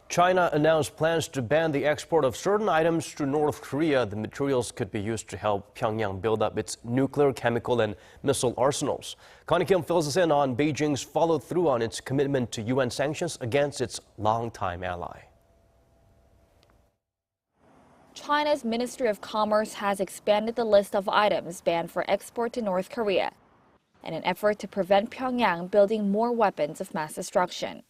China announced plans to ban the export of certain items to North Korea. The materials could be used to help Pyongyang build up its nuclear, chemical, and missile arsenals. Connie Kim fills us in on Beijing's follow-through on its commitment to UN sanctions against its longtime ally. China's Ministry of Commerce has expanded the list of items banned for export to North Korea in an effort to prevent Pyongyang building more weapons of mass destruction.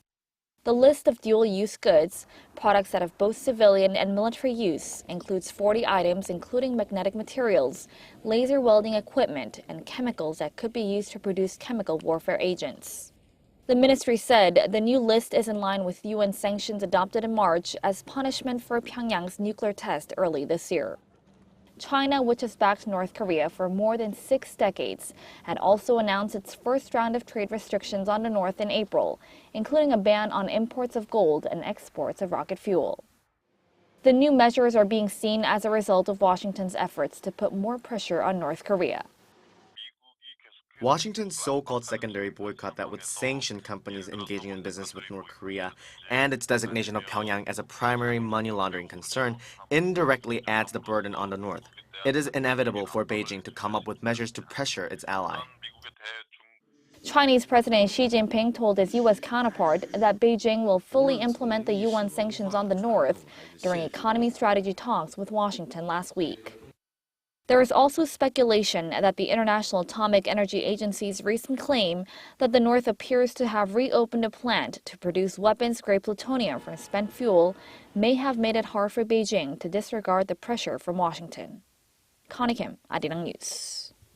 The list of dual-use goods, products that have both civilian and military use, includes 40 items including magnetic materials, laser welding equipment, and chemicals that could be used to produce chemical warfare agents. The ministry said the new list is in line with UN sanctions adopted in March as punishment for Pyongyang's nuclear test early this year. China, which has backed North Korea for more than 6 decades, had also announced its first round of trade restrictions on the North in April, including a ban on imports of gold and exports of rocket fuel. The new measures are being seen as a result of Washington's efforts to put more pressure on North Korea. Washington's so-called secondary boycott that would sanction companies engaging in business with North Korea and its designation of Pyongyang as a primary money laundering concern indirectly adds the burden on the North. It is inevitable for Beijing to come up with measures to pressure its ally. Chinese President Xi Jinping told his U.S. counterpart that Beijing will fully implement the UN sanctions on the North during economy strategy talks with Washington last week. There is also speculation that the International Atomic Energy Agency's recent claim that the North appears to have reopened a plant to produce weapons-grade plutonium from spent fuel may have made it hard for Beijing to disregard the pressure from Washington. Connie Kim, Arirang News.